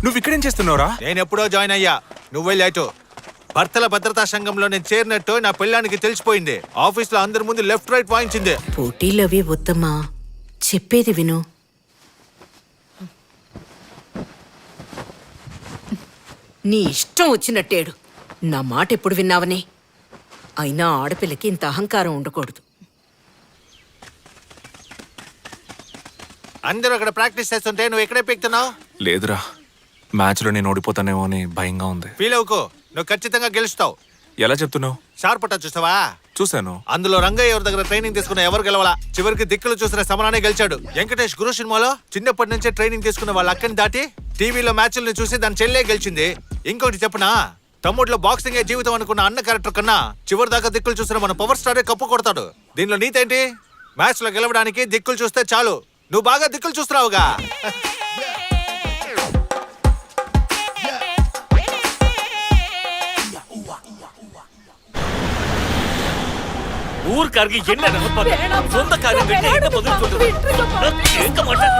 నువ్వు ఇక్కడేం చేస్తున్నావురా? నేను ఎప్పుడో జాయిన్ అయ్యా, నువ్వు వెళ్ళాటు. భర్తల భద్రతా సంఘంలో నేను చేరినట్టు నా పెళ్ళానికి తెలిసిపోయింది. ఆఫీస్లో అందరి ముందు లెఫ్ట్ రైట్ వాయించింది. పోటీలవి వద్దమ్మా, చెప్పేది విను. నీ ఇష్టం వచ్చినట్టేడు, నా మాట ఎప్పుడు విన్నావని. అయినా ఆడపిల్లకి ఇంత అహంకారం ఉండకూడదు. అందరూ అక్కడ ప్రాక్టీస్ చేస్తుంటే నువ్వు ఎక్కడే పెక్తున్నావు? లేదురా, మ్యాచ్లో నేను ఓడిపోతానేమో అని భయంగా ఉంది. ఫీల్ అవుకో, నువ్వు ఖచ్చితంగా గెలుస్తావు. ఎలా చెప్తున్నావు? షార్పట చూస్తావా? చూశాను. అందులో రంగయ్య ఎవరి దగ్గర ట్రైనింగ్ తీసుకున్న ఎవరు గెలవాలా? చివరికి దిక్కులు చూసిన సమరానే గెలిచాడు. వెంకటేష్ గురు సినిమాలో చిన్నప్పటి నుంచే ట్రైనింగ్ తీసుకున్న వాళ్ళ అక్కని దాటి టీవీలో మ్యాచ్లను చూసి దాని చెల్లె గెలిచింది. ఇంకోటి చెప్పనా, తమ్ముడులో బాక్సింగే జీవితం అనుకున్న అన్న క్యారెక్టర్ కన్నా చివరి దాకా దిక్కులు చూసిన మన పవర్ స్టారే కప్పు కొడతాడు. దీనిలో నీతేంటి? మ్యాచ్ లో గెలవడానికి దిక్కులు చూస్తే చాలు. నువ్వు బాగా దిక్కులు చూస్తున్నావుగా. ஊர்க்காரங்க என்ன நினைப்பாங்க? சொந்த காரியம் கிட்ட என்ன பதில் சொல்றது? நான் கேட்க மாட்டேன்.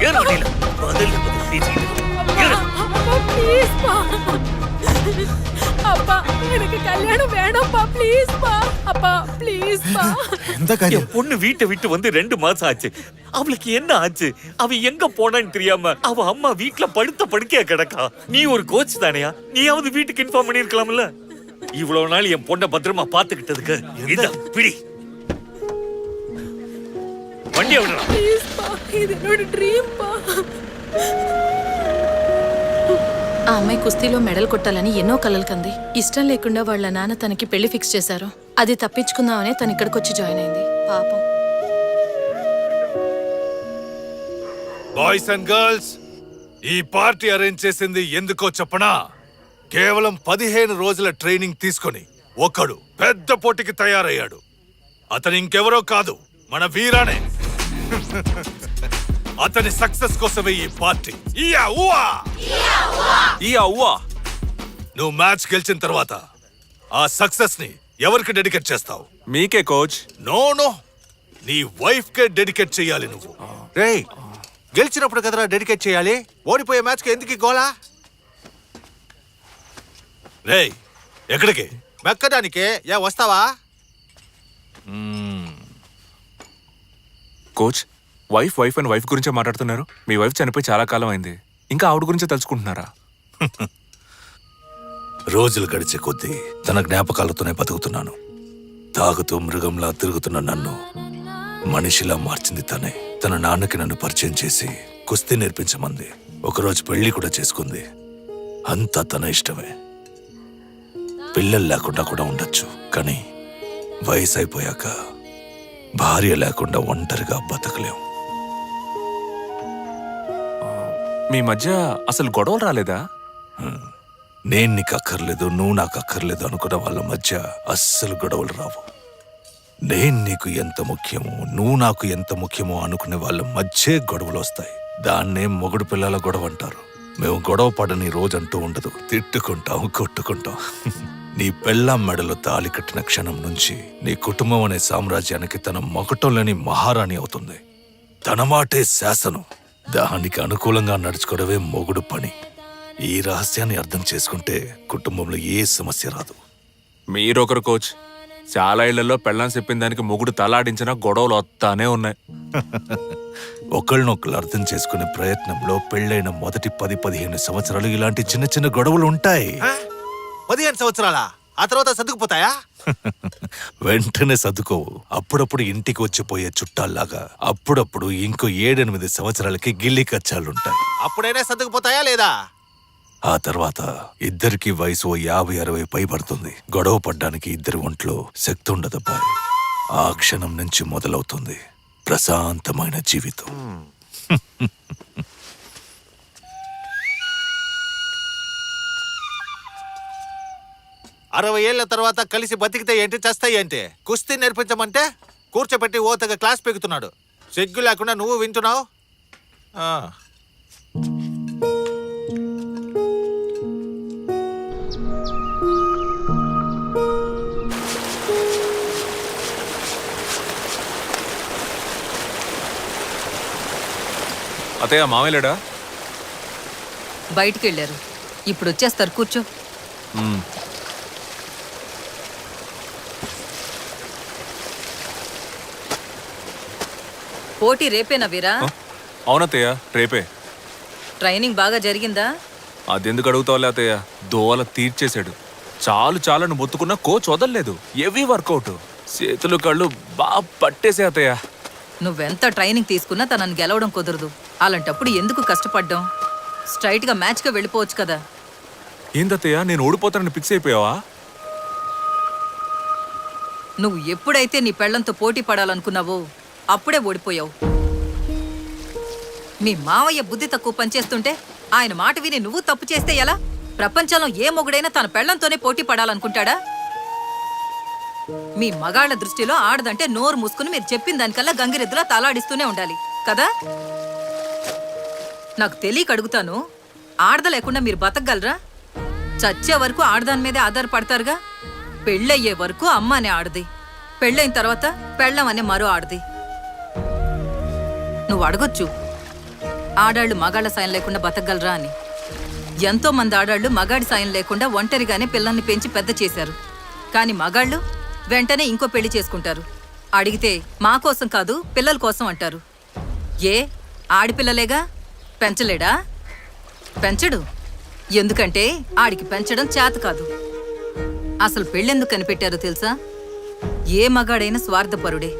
ஏறு வண்டியில பதில் பேசிக்கிட்டு ப்ளீஸ் பா. அப்பா எனக்கு கல்யாணம் வேணும்பா, ப்ளீஸ் பா. அப்பா ப்ளீஸ் பா. என் பொண்ணு வீட்டை விட்டு வந்து 2 மாசம் ஆச்சு. அவளுக்கு என்ன ஆச்சு? அவ எங்க போனான்னு தெரியாம அவ அம்மா வீட்டுல படுத்த படுக்கையா கிடக்கா. நீ ஒரு கோச் தானையா? நீயாவது வீட்டுக்கு இன்ஃபார்ம் பண்ணிருக்கலாம்ல. இவ்வளவு நாள் என் பொண்ணை பத்திரமா பாத்துக்கிட்டதுக்கு இந்த பிடி வண்டி விடலாம். ப்ளீஸ் பா, இது என்னோட డ్రీమ్ பா. ఆ అమ్మాయి కుస్తీలో మెడల్ కొట్టాలని ఎన్నో కలలు కంది. ఇష్టం లేకుండా వాళ్ళ నాన్న తనకి పెళ్లి ఫిక్స్ చేశారు. అది తప్పించుకుందామనే తను ఇక్కడికి వచ్చి జాయిన్ అయింది. పాపం. బాయ్స్ అండ్ గర్ల్స్, ఈ పార్టీ అరేంజ్ చేసింది ఎందుకో చెప్పనా? కేవలం 15 రోజుల ట్రైనింగ్ తీసుకొని ఒకడు పెద్ద పోటీకి తయారయ్యాడు. అతను ఇంకెవరో కాదు, మన వీరానే. అతని సక్సెస్ కోసమే ఈ పార్టీ. నువ్వు మ్యాచ్ గెలిచిన తర్వాత ఆ సక్సెస్ ని ఎవరికి డెడికేట్ చేస్తావు? మీకే కోచ్. నో, నీ వైఫ్ కే డెడికేట్ చేయాలి నువ్వు. రేయ్, గెలిచినప్పుడు కదరా డెడికేట్ చేయాలి. ఓడిపోయే మ్యాచ్ కి ఎందుకు గోలా? రేయ్, ఎక్కడికి? మెక్కడానికే. వస్తావా? కోచ్, వైఫ్ అండ్ వైఫ్ గురించే మాట్లాడుతున్నారు. మీ వైఫ్ చనిపోయి చాలా కాలం అయింది, ఇంకా ఆవిడ గురించే తలుచుకుంటున్నారా? రోజులు గడిచే కొద్దీ తన జ్ఞాపకాలతోనే బతుకుతున్నాను. తాగుతూ మృగంలా తిరుగుతున్న నన్ను మనిషిలా మార్చింది తనే. తన నాన్నకి నన్ను పరిచయం చేసి కుస్తీ నేర్పించమంది. ఒకరోజు పెళ్లి కూడా చేసుకుంది. అంతా తన ఇష్టమే. పిల్లలు లేకుండా కూడా ఉండొచ్చు, కానీ వయసు అయిపోయాక భార్య లేకుండా ఒంటరిగా బతకలేం. మీ మధ్య అసలు గొడవలు రాలేదా? నేను నీకు అక్కర్లేదు, నువ్వు నాకు అక్కర్లేదు అనుకున్న వాళ్ళ మధ్య అస్సలు గొడవలు రావు. నేను నీకు ఎంత ముఖ్యమో, నువ్వు నాకు ఎంత ముఖ్యమో అనుకునే వాళ్ళ మధ్య గొడవలు వస్తాయి. దాన్నే మొగుడు పిల్లల గొడవ అంటారు. మేము గొడవ పడని రోజంటూ ఉండదు. తిట్టుకుంటాం, కొట్టుకుంటాం. నీ పెళ్ళాం మెడలో తాళి కట్టిన క్షణం నుంచి నీ కుటుంబం అనే సామ్రాజ్యానికి తన మకుటంలోని మహారాణి అవుతుంది. తన మాటే శాసనం. దానికి అనుకూలంగా నడుచుకోవడమే మొగుడు పని. ఈ రహస్యాన్ని అర్థం చేసుకుంటే కుటుంబంలో ఏ సమస్య రాదు. మీరొకరు కోచ్. చాలా ఇళ్లలో పెళ్ళాం చెప్పిన దానికి మొగుడు తలాడించినా గొడవలు వస్తానే ఉన్నాయి. ఒకళ్ళనొకళ్ళు అర్థం చేసుకునే ప్రయత్నంలో పెళ్ళైన మొదటి 10-15 సంవత్సరాలు ఇలాంటి చిన్న చిన్న గొడవలు ఉంటాయి. 15 సంవత్సరాలా? ఆ తర్వాత సర్దుకుపోతాయా? వెంటనే సర్దుకోవు. అప్పుడప్పుడు ఇంటికి వచ్చిపోయే చుట్టాల్లాగా అప్పుడప్పుడు ఇంకో 7-8 సంవత్సరాలకి గిల్లి కచ్చాలుంటాయి. అప్పుడైనా సర్దుకుపోతాయా లేదా? ఆ తర్వాత ఇద్దరికి వయసు 50-60 పైబడుతుంది. గొడవ పడ్డానికి ఇద్దరి ఒంట్లో శక్తి ఉండదబ్బాయి. ఆ క్షణం నుంచి మొదలవుతుంది ప్రశాంతమైన జీవితం. 60 ఏళ్ల తర్వాత కలిసి బతికితే ఏంటి, చస్తాయి ఏంటి? కుస్తీ నేర్పించమంటే కూర్చోబెట్టి ఓతగా క్లాస్ పెగుతున్నాడు. సిగ్గు లేకుండా నువ్వు వింటున్నావు. అతయ్య మామయ్యలేడా? బయటికి వెళ్ళారు. ఇప్పుడు వచ్చేస్తారు, కూర్చో. మ్మ్. పోటీ రేపేనా వీరా? అవునత్తయ్య, రేపే. ట్రైనింగ్ బాగా జరిగిందా? అదెందుకు అడుగుతావులే అత్తయ్య, దోవల తీర్చేశాడు. చాలు చాలని మొత్తుకున్న కోచ్ వదలలేదు. హెవీ వర్కౌట్, చేతులు కళ్ళు బాగా పట్టేసే అత్తయ్య. నువ్వెంత ట్రైనింగ్ తీసుకున్నా తనని గెలవడం కుదరదు. అలాంటప్పుడు ఎందుకు కష్టపడ్డాం? స్ట్రైట్గా మ్యాచ్గా వెళ్ళిపోవచ్చు కదా. ఏందత్తయ్య, నేను ఓడిపోతానని ఫిక్స్ అయిపోయావా? నువ్వు ఎప్పుడైతే నీ పెళ్లంతో పోటీ పడాలనుకున్నావో అప్పుడే ఓడిపోయావు. మీ మావయ్య బుద్ధి తక్కువ పనిచేస్తుంటే ఆయన మాట విని నువ్వు తప్పు చేస్తే ఎలా? ప్రపంచంలో ఏ మొగుడైనా తన పెళ్లంతోనే పోటీ పడాలనుకుంటాడా? మీ మగాళ్ల దృష్టిలో ఆడదంటే నోరు మూసుకుని మీరు చెప్పిన దానికల్లా గంగిరెద్దులా తలాడిస్తూనే ఉండాలి కదా. నాకు తెలియక అడుగుతాను, ఆడద లేకుండా మీరు బతకగలరా? చచ్చే వరకు ఆడదాని మీదే ఆధారపడతారుగా. పెళ్ళయ్యే వరకు అమ్మ అనే ఆడది, పెళ్ళైన తర్వాత పెళ్ళం అనే మరో ఆడది. నువ్వు అడగొచ్చు, ఆడాళ్ళు మగాళ్ళ సాయం లేకుండా బతకగలరా అని. ఎంతో మంది ఆడాళ్ళు మగాడి సాయం లేకుండా ఒంటరిగానే పిల్లల్ని పెంచి పెద్ద చేశారు. కానీ మగాళ్ళు వెంటనే ఇంకో పెళ్లి చేసుకుంటారు. అడిగితే మా కోసం కాదు పిల్లల కోసం అంటారు. ఏ ఆడిపిల్లలేగా, పెంచలేడా? పెంచడు. ఎందుకంటే ఆడికి పెంచడం చేత కాదు. అసలు పెళ్ళెందుకు కనిపెట్టారో తెలుసా? ఏ మగాడైనా స్వార్థపరుడే.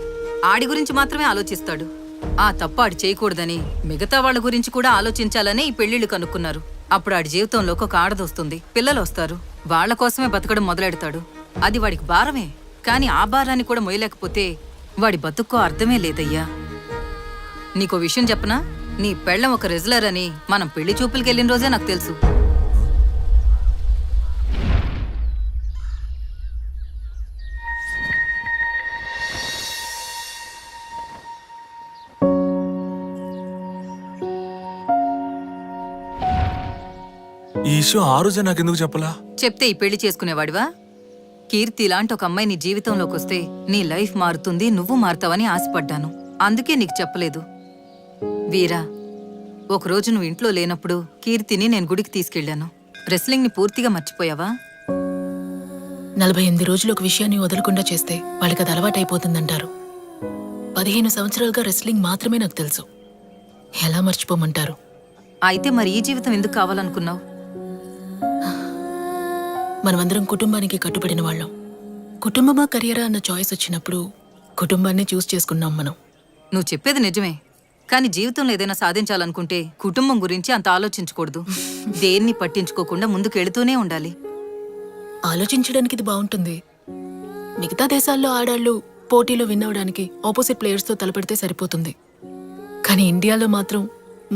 ఆడి గురించి మాత్రమే ఆలోచిస్తాడు. ఆ తప్పు ఆడి చేయకూడదని మిగతా వాళ్ళ గురించి కూడా ఆలోచించాలని ఈ పెళ్లిళ్ళు కనుక్కున్నారు. అప్పుడు ఆడి జీవితంలోకి ఒక ఆడదొస్తుంది, పిల్లలు వస్తారు. వాళ్ల కోసమే బతకడం మొదలెడతాడు. అది వాడికి భారమే. కానీ ఆ భారాన్ని కూడా మొయ్యలేకపోతే వాడి బతుక్కో అర్థమే లేదయ్యా. నీకో విషయం చెప్పనా? నీ పెళ్ళం ఒక రెజ్లర్ అని మనం పెళ్లి చూపులకి వెళ్ళిన రోజే నాకు తెలుసు. ఈ విషయం ఆ రోజే నాకెందుకు చెప్పలా? చెప్తే ఈ పెళ్లి చేసుకునేవాడివా? కీర్తి లాంటి ఒక అమ్మాయి నీ జీవితంలోకి వస్తే నీ లైఫ్ మారుతుంది, నువ్వు మారుతావని ఆశపడ్డాను. అందుకే నీకు చెప్పలేదు. వీరా, ఒకరోజు నువ్వు ఇంట్లో లేనప్పుడు కీర్తిని నేను గుడికి తీసుకెళ్లాను. రెస్లింగ్ని పూర్తిగా మర్చిపోయావా? 48 రోజులు ఒక విషయాన్ని వదలకుండా చేస్తే వాళ్ళకి అది అలవాటైపోతుందంటారు. 15 సంవత్సరాలుగా రెస్లింగ్ మాత్రమే నాకు తెలుసు. ఎలా మర్చిపోమంటారు? అయితే మరి ఈ జీవితం ఎందుకు కావాలనుకున్నావు? మనమందరం కుటుంబానికి కట్టుబడిన వాళ్ళం. కుటుంబమా కెరియరా అన్న చాయిస్ వచ్చినప్పుడు కుటుంబాన్ని చూస్ చేసుకున్నాం మనం. నువ్వు చెప్పేది నిజమే. కానీ జీవితంలో ఏదైనా సాధించాలనుకుంటే కుటుంబం గురించి అంత ఆలోచించకూడదు. దేన్ని పట్టించుకోకుండా ముందుకెళ్తూనే ఉండాలి. ఆలోచించడానికి ఇది బాగుంటుంది. మిగతా దేశాల్లో ఆడాళ్ళు పోటీలో విన్ అవడానికి ఆపోజిట్ ప్లేయర్స్తో తలపెడితే సరిపోతుంది. కానీ ఇండియాలో మాత్రం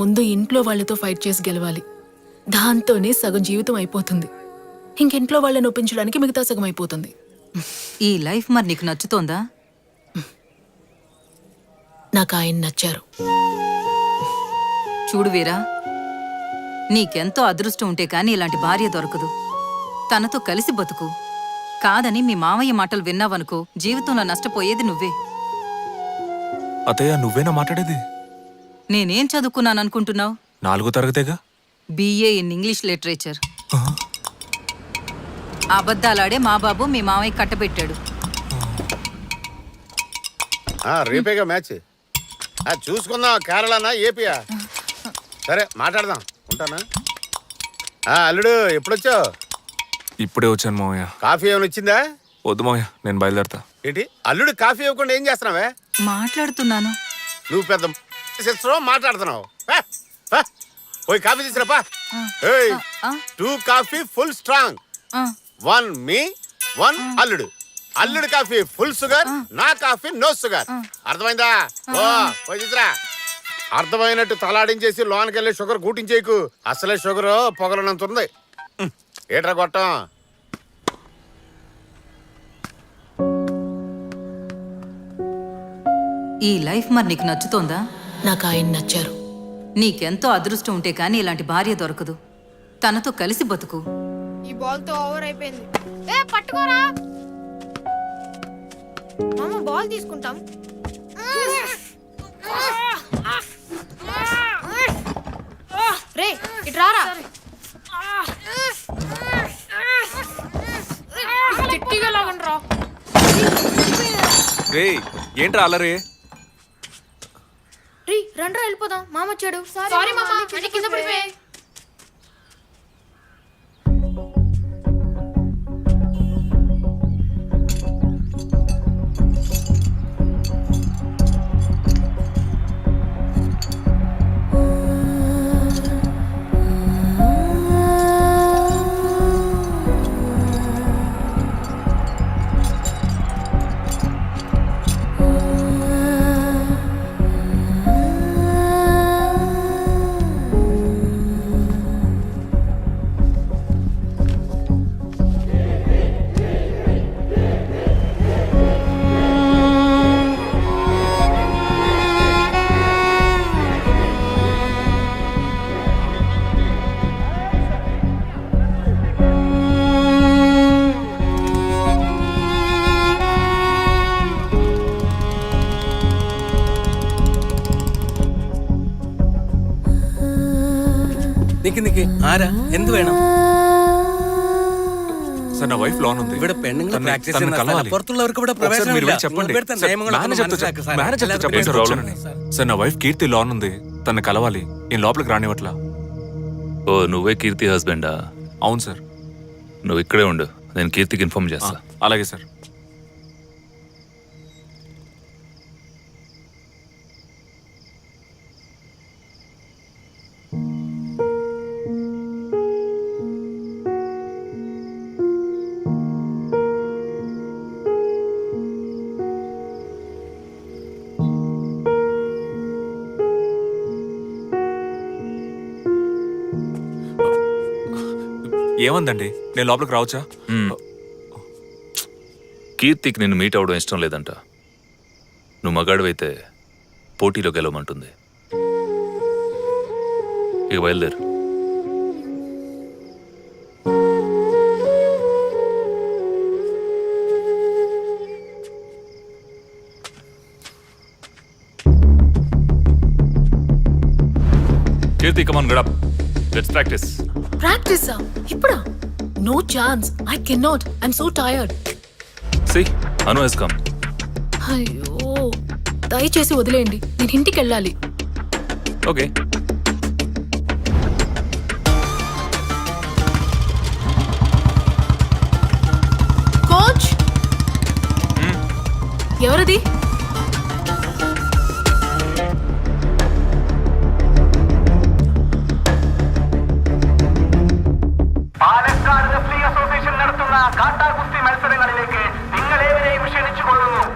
ముందు ఇంట్లో వాళ్లతో ఫైట్ చేసి గెలవాలి. దాంతోనే సగం జీవితం అయిపోతుంది. ఇంకింట్లో వాళ్ళని ఒప్పించడానికి మిగతా సగం అయిపోతుంది. ఈ లైఫ్ మరి నీకు నచ్చుతోందా? నాకు ఆయన నచ్చారు. చూడు వీరా, నీకెంతో అదృష్టం ఉంటే కానీ ఇలాంటి భార్య దొరకదు. తనతో కలిసి బతుకు. కాదని మీ మామయ్య మాటలు విన్నావనుకో, జీవితంలో నష్టపోయేది నువ్వే. అత్తయ్య, నువ్వేనా మాట్లాడేది? నేనేం చదువుకున్నాననుకుంటున్నావు? 4వ తరగతేగా. BA in English literature. అబద్ధాలాడే మా బాబు మీ మామయ్య కట్టబెట్టాడు. రేపేగా మ్యాచ్. చూసుకుందాం, కేరళనా ఏపీయా? సరే మాట్లాడదాం, ఉంటానా? అల్లుడు ఎప్పుడొచ్చావు? ఇప్పుడే వచ్చాను మావయ్య. కాఫీ ఏమైనా వచ్చిందా? వద్దు మావయ్య, నేను బయలుదేరతా. ఏంటి అల్లుడు కాఫీ ఇవ్వకుండా ఏం చేస్తున్నావే? మాట్లాడుతున్నాను. నువ్వు పెద్ద సిస్టరో మాట్లాడుతున్నావు. పోయి కాఫీ తీసుకురాపా. 2 కాఫీ ఫుల్ స్ట్రాంగ్, 1 మీ 1 అల్లుడు. అల్లుడు కాఫీ ఫుల్ షుగర్, నా కాఫీ నో షుగర్. అర్థమైందా? పోయి తీసురా. అర్థమైనట్టు తలాడించేసి లోనకెళ్ళి షుగర్ కూటించేకు. అసలే షుగర్ పొగలనంత ఉంది. ఏట్రా కొట్టం? ఈ లైఫ్ మరి నీకు నచ్చుతోందా? నాకు ఆయన నచ్చారు. నీకెంతో అదృష్టం ఉంటే కానీ ఇలాంటి భార్య దొరకదు. తనతో కలిసి బతుకు. ఈ బాల్ తో ఓవర్ అయిపోయింది. ఏ పట్టుకోరా మామ, బాల్ తీసుకుంటాం. రే ఇటు రారా. రే ఏంట్రా అలరే? రీ రండ్రా వెళ్ళిపోదాం మామ వచ్చాడు సారీ మామ అన్ని కింద పడిపోయాయి നിക്ക് ആരാ എന്ത് വേണം? సార్ నా వైఫ్ లోన్ ఉంది. ഇവിടെ പെണ്ണുങ്ങൾ తన్ని- പ്രാക്ടീസ് తన్ని ചെയ്യുന്ന కలవాలి. സ്ഥലം. പുറത്തുള്ളവർക്ക് ഇവിടെ ఒకసారి ప్రవేశనం మీరు ఇല്ല. వెళ్ళి చెప్పండి. ఇവിടുത്തെ సార్, నియమങ്ങളൊക്കെ మేనేజర్తో మనസ്സിലാക്കുക చెప్ప- సార్. మేనేజర్తో എല്ലാവർക്കും చెప్పండి సార్, ప్రాబ్లం వచ్చానని. సార్ నా వైఫ్ కీర్తి లోన్ ఉంది, తను కలవాలి. నేను లోపలికి రానివ్వట్లా. ఓ నువ్వే కీర్తి హస్బెండా? అవును సార్. నువ్వు ఇక్కడే ఉండు, నేను కీర్తికి ఇన్ఫార్మ్ చేస్తా. అలాగే సార్. ఏమందండి, నేను లోపలికి రావచ్చా? కీర్తికి నిన్ను మీట్ అవ్వడం ఇష్టం లేదంట. నువ్వు మగాడివైతే పోటీలో గెలవమంటుంది. ఇక బయలుదేరు. కీర్తి కమాన్ గడప్, లెట్స్ ప్రాక్టీస్. ప్రాక్టీసా? ఇప్పుడా? No chance. I can not. I'm so tired. See Anu has come. అయ్యో, దయచేసి వదిలేయండి, నేను ఇంటికి వెళ్ళాలి. ఓకే. కోచ్, ఎవరది?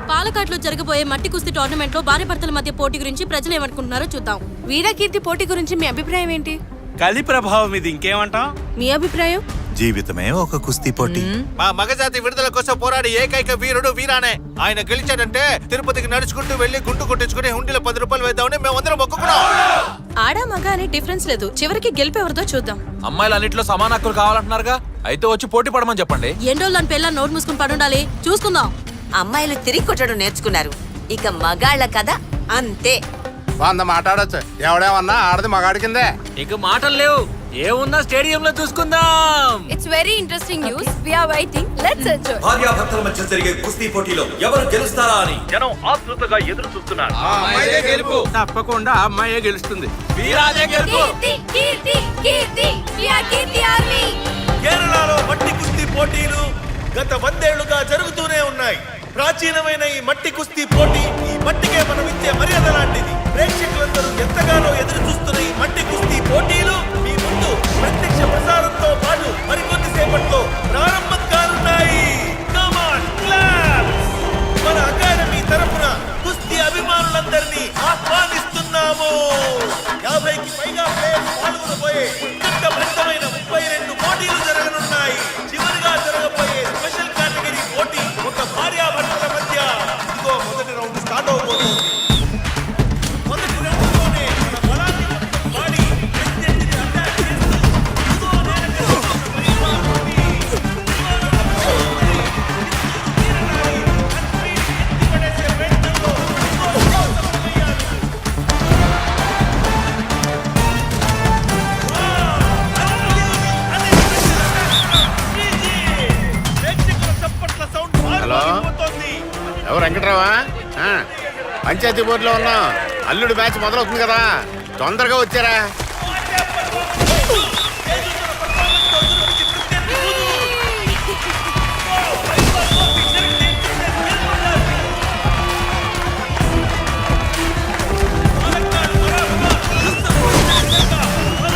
పాలకాట్లో జరగబోయే మట్టి కుస్తీ టోర్నమెంట్ లో భార్య భర్తల మధ్య పోటీ గురించి ప్రజలు ఏమనుకుంటున్నారో చూద్దాం. వీరకీర్తి పోటీ గురించి మీ అభిప్రాయం ఏంటి? కలి ప్రభావం ఇది, ఇంకేమంటాం? మీ అభిప్రాయం? జీవితమే ఒక కుస్తీ పోటీ. మా మగజాతి విడుదల కోసం పోరాడి ఏకైక వీరుడు వీరానే. ఆయన గెలిచాడంటే తిరుపతికి నడుచుకుంటూ వెళ్లి గుండు కొట్టించుకుని హుండీలో 10 రూపాయలు వేద్దామని మేమందరం మొక్కుకున్నాం. ఆడా మగ అనే డిఫరెన్స్ లేదు, చివరికి గెలిపేవరదో చూద్దాం. అమ్మాయిలు అన్నింటిలో సమాన హక్కులు కావాలంటున్నారుగా, అయితే వచ్చి పోటీ పడమని చెప్పండి. ఎండోళ్ళు దాని పిల్ల నోట్ మూసుకుని పడుండాలి, చూసుకుందాం. అమ్మాయిలు తిరిగి కొట్టడం నేర్చుకున్నారు, ఇక మగాళ్ళ కథ అంతే. 100 మాట్లాడొచ్చు, ఎవడేమన్నా ఆడది మగాడి కిందే. ఇక మాటలు లేవు, ఏమున్నా స్టేడియంలో చూసుకుందాం. It's very interesting news. We are waiting, let's enjoy. భార్యాభర్తల మధ్య జరిగే కుస్తీ పోటీలో ఎవరు గెలుస్తారా అని జనం ఆతృతగా ఎదురు చూస్తున్నారు. తప్పకుండా అమ్మాయే గెలుస్తుంది. కీర్తి కీర్తి కీర్తి వి ఆర్ కీర్తి ఆర్మీ. కేరళలో మట్టి కుస్తీ పోటీలు గత 100 ఏళ్లుగా జరుగుతూనే ఉన్నాయి. ప్రాచీనమైన ఈ మట్టి కుస్తీ పోటీ ఈ మట్టికే మనం ఇచ్చే మర్యాద లాంటిది. ప్రేక్షకులందరూ ఎంతగానో ఎదురు చూస్తున్న ఈ మట్టి కుస్తీ పోటీలు మీ ముందు ప్రత్యక్ష ప్రసారంతో పాటు మరికొద్ది సేపట్లో ప్రారంభం కానున్నాయి. Come on, claps! మన అకాడమీ తరపున కుస్తీ అభిమానులందరినీ ఆహ్వానిస్తున్నాము. 50కి పైగా ప్లేయర్స్ పాల్గొనబోయే ఉత్కంఠభరితమైన 32 పోటీలు జరగనున్నాయి. చివరిగా జరగబోయే స్పెషల్ కేటగిరీ పోటీ ఒక భార్యాభర్తల మధ్య. ఇదిగో మొదటి రౌండ్ స్టార్ట్ అవబోతోంది. మొదటి రౌండ్లోనే మన బలాన్ని మొత్తం వాడి ప్రెసిడెంట్ ఎవరు వెంకట్రావా ఆ, పంచాయతీ బోర్డులో ఉన్నాం. అల్లుడు మ్యాచ్ మొదలవుతుంది కదా, తొందరగా వచ్చారా.